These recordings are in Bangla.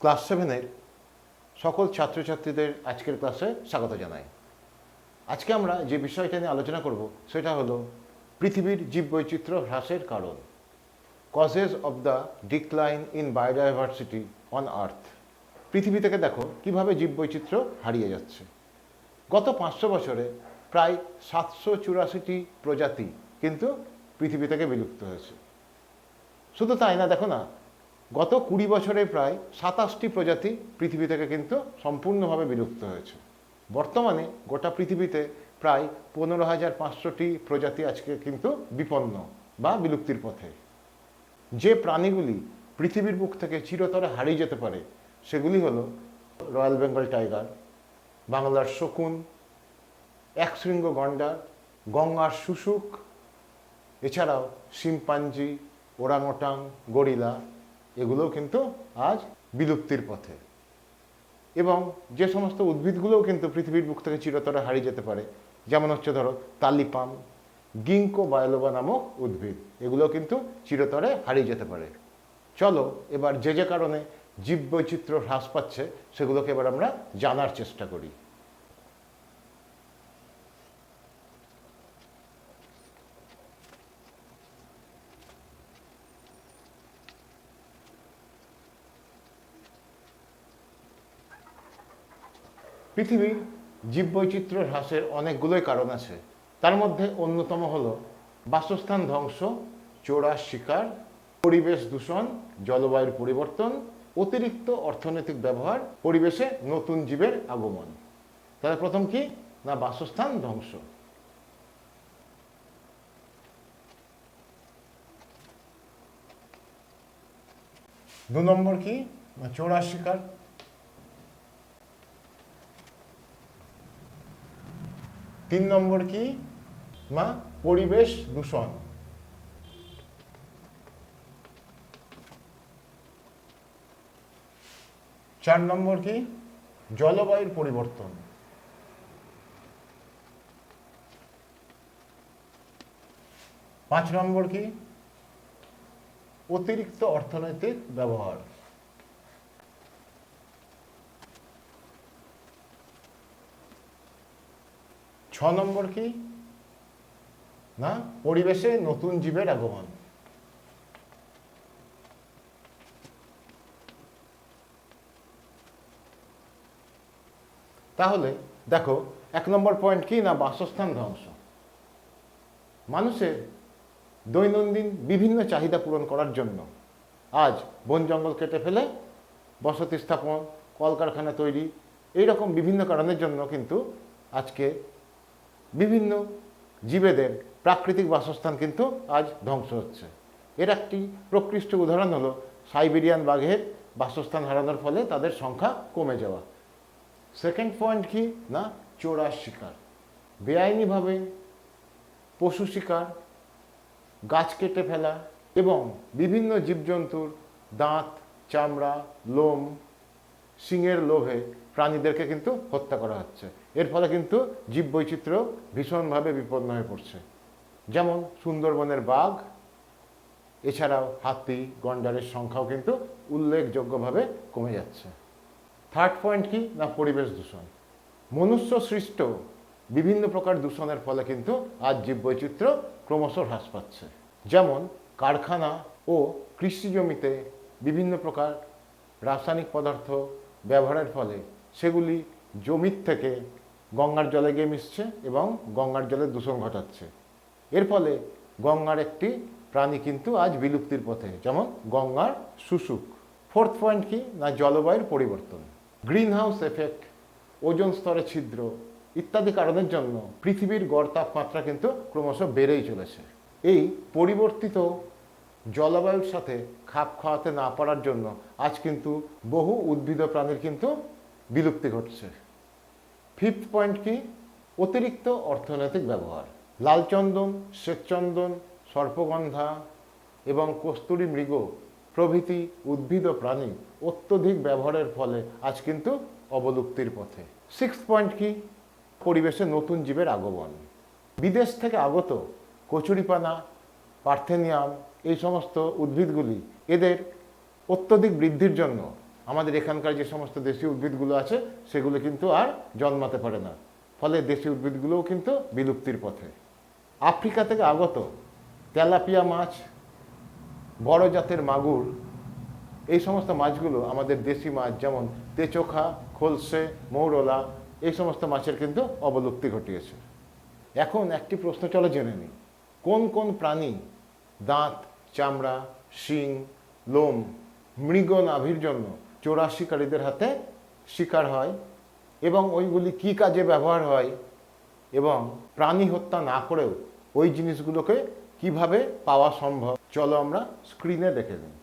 ক্লাস 7-এর সকল ছাত্রছাত্রীদের আজকের ক্লাসে স্বাগত জানাই। আজকে আমরা যে বিষয়টা নিয়ে আলোচনা করব সেটা হলো পৃথিবীর জীববৈচিত্র্য হ্রাসের কারণ, causes of the decline in biodiversity on earth. পৃথিবী থেকে দেখো কিভাবে জীববৈচিত্র্য হারিয়ে যাচ্ছে। গত 500 বছরে প্রায় 784টি প্রজাতি কিন্তু পৃথিবী থেকে বিলুপ্ত হয়েছে। শুধু তাই না, দেখো না, গত 20 বছরে প্রায় 27টি প্রজাতি পৃথিবী থেকে কিন্তু সম্পূর্ণভাবে বিলুপ্ত হয়েছে। বর্তমানে গোটা পৃথিবীতে প্রায় 15,500টি প্রজাতি আজকে কিন্তু বিপন্ন বা বিলুপ্তির পথে। যে প্রাণীগুলি পৃথিবীর বুক থেকে চিরতরে হারিয়ে যেতে পারে সেগুলি হলো রয়্যাল বেঙ্গল টাইগার, বাংলার শকুন, একশৃঙ্গ গন্ডার, গঙ্গার শুশুক, এছাড়াও শিম্পাঞ্জি, ওরাংওটাং, গরিলা, এগুলোও কিন্তু আজ বিলুপ্তির পথে। এবং যে সমস্ত উদ্ভিদগুলোও কিন্তু পৃথিবীর বুক থেকে চিরতরে হারিয়ে যেতে পারে, যেমন হচ্ছে ধরো তালিপাম, গিঙ্কো বায়োলোবা নামক উদ্ভিদ, এগুলো কিন্তু চিরতরে হারিয়ে যেতে পারে। চলো এবার যে কারণে জীববৈচিত্র্য হ্রাস পাচ্ছে সেগুলোকে এবার আমরা জানার চেষ্টা করি। পৃথিবীর জীববৈচিত্র্য হ্রাসের অনেকগুলোই কারণ আছে। তার মধ্যে অন্যতম হলো বাসস্থান ধ্বংস, চোরার শিকার, পরিবেশ দূষণ, জলবায়ুর পরিবর্তন, অতিরিক্ত অর্থনৈতিক ব্যবহার, পরিবেশে নতুন জীবের আগমন। তাহলে প্রথম কি না, বাসস্থান ধ্বংস। দু নম্বর কি না, চোরার শিকার। তিন নম্বর কি না, পরিবেশ দূষণ। চার নম্বর কি, জলবায়ুর পরিবর্তন। পাঁচ নম্বর কি, অতিরিক্ত অর্থনৈতিক ব্যবহার। ছ নম্বর কি না, পরিবেশে নতুন জীবের আগমন। তাহলে দেখো, 1 নম্বর পয়েন্ট কি না, বাসস্থান ধ্বংস। মানুষের দৈনন্দিন বিভিন্ন চাহিদা পূরণ করার জন্য আজ বন জঙ্গল কেটে ফেলে বসতি স্থাপন, কলকারখানা তৈরি, এইরকম বিভিন্ন কারণের জন্য কিন্তু আজকে বিভিন্ন জীবেদের প্রাকৃতিক বাসস্থান কিন্তু আজ ধ্বংস হচ্ছে। এর একটি প্রকৃষ্ট উদাহরণ হলো সাইবেরিয়ান বাঘের বাসস্থান হারানোর ফলে তাদের সংখ্যা কমে যাওয়া। সেকেন্ড পয়েন্ট কি না, চোরার শিকার। বেআইনিভাবে পশু শিকার, গাছ কেটে ফেলা এবং বিভিন্ন জীবজন্তুর দাঁত, চামড়া, লোম, শিংয়ের লোভে প্রাণীদেরকে কিন্তু হত্যা করা হচ্ছে। এর ফলে কিন্তু জীববৈচিত্র্য ভীষণভাবে বিপন্ন হয়ে পড়ছে। যেমন সুন্দরবনের বাঘ, এছাড়াও হাতি, গন্ডারের সংখ্যাও কিন্তু উল্লেখযোগ্যভাবে কমে যাচ্ছে। থার্ড পয়েন্ট কি না, পরিবেশ দূষণ। মনুষ্য সৃষ্ট বিভিন্ন প্রকার দূষণের ফলে কিন্তু আজ জীববৈচিত্র্য ক্রমশ হ্রাস পাচ্ছে। যেমন কারখানা ও কৃষি জমিতে বিভিন্ন প্রকার রাসায়নিক পদার্থ ব্যবহারের ফলে সেগুলি জমির থেকে গঙ্গার জলে গিয়ে মিশছে এবং গঙ্গার জলে দূষণ ঘটাচ্ছে। এর ফলে গঙ্গার একটি প্রাণী কিন্তু আজ বিলুপ্তির পথে, যেমন গঙ্গার শুশুক। ফোর্থ পয়েন্ট কি না, জলবায়ুর পরিবর্তন। গ্রিন হাউস এফেক্ট, ওজোন স্তরে ছিদ্র ইত্যাদি কারণের জন্য পৃথিবীর গড় তাপমাত্রা কিন্তু ক্রমশ বেড়েই চলেছে। এই পরিবর্তিত জলবায়ুর সাথে খাপ খাওয়াতে না পারার জন্য আজ কিন্তু বহু উদ্ভিদ প্রাণীর কিন্তু বিলুপ্তি ঘটছে। ফিফথ পয়েন্ট কি, অতিরিক্ত অর্থনৈতিক ব্যবহার। লালচন্দন, শ্বেতচন্দন, সর্পগন্ধা এবং কস্তুরী মৃগ প্রভৃতি উদ্ভিদ ও প্রাণী অত্যধিক ব্যবহারের ফলে আজ কিন্তু অবলুপ্তির পথে। সিক্সথ পয়েন্ট কি, পরিবেশে নতুন জীবের আগমন। বিদেশ থেকে আগত কচুরিপানা, পার্থেনিয়াম, এই সমস্ত উদ্ভিদগুলি এদের অত্যধিক বৃদ্ধির জন্য আমাদের এখানকার যে সমস্ত দেশি উদ্ভিদগুলো আছে সেগুলো কিন্তু আর জন্মাতে পারে না, ফলে দেশি উদ্ভিদগুলোও কিন্তু বিলুপ্তির পথে। আফ্রিকা থেকে আগত তেলাপিয়া মাছ, বড় জাতের মাগুর, এই সমস্ত মাছগুলো আমাদের দেশি মাছ যেমন তেচোখা, খোলসে, মৌরলা, এই সমস্ত মাছের কিন্তু অবলুপ্তি ঘটিয়েছে। এখন একটি প্রশ্ন চলো জেনে নিই, কোন কোন প্রাণী দাঁত, চামড়া, শিং, লোম, মৃগ নাভির জন্য চোরা শিকারীদের হাতে শিকার হয় এবং ওইগুলি কী কাজে ব্যবহার হয়, এবং প্রাণী হত্যা না করেও ওই জিনিসগুলোকে কিভাবে পাওয়া সম্ভব, চলো আমরা স্ক্রিনে দেখে নিই।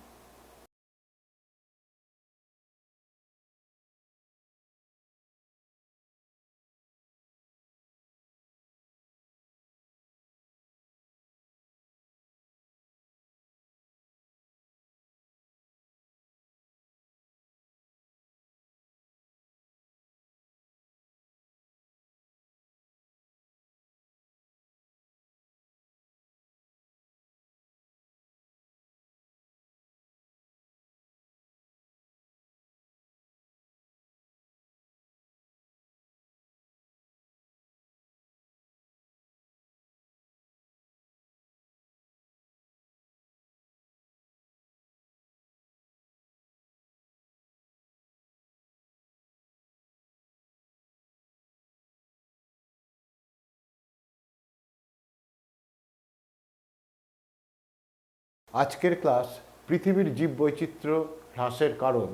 আজকের ক্লাস পৃথিবীর জীববৈচিত্র্য হ্রাসের কারণ,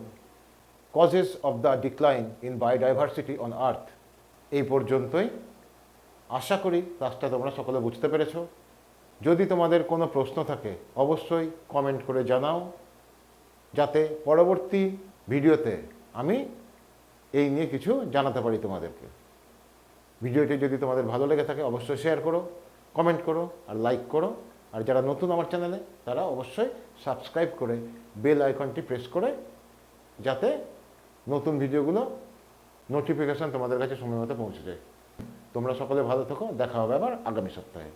causes of the decline in biodiversity on earth, এই পর্যন্তই। আশা করি ক্লাসটা তোমরা সকলে বুঝতে পেরেছ। যদি তোমাদের কোনো প্রশ্ন থাকে অবশ্যই কমেন্ট করে জানাও, যাতে পরবর্তী ভিডিওতে আমি এই নিয়ে কিছু জানাতে পারি তোমাদেরকে। ভিডিওটি যদি তোমাদের ভালো লেগে থাকে অবশ্যই শেয়ার করো, কমেন্ট করো আর লাইক করো। আর যারা নতুন আমার চ্যানেলে তারা অবশ্যই সাবস্ক্রাইব করে বেল আইকনটি প্রেস করে, যাতে নতুন ভিডিওগুলো নোটিফিকেশান তোমাদের কাছে সময় মতো পৌঁছে যায়। তোমরা সকলে ভালো থেকো, দেখা হবে আবার আগামী সপ্তাহে।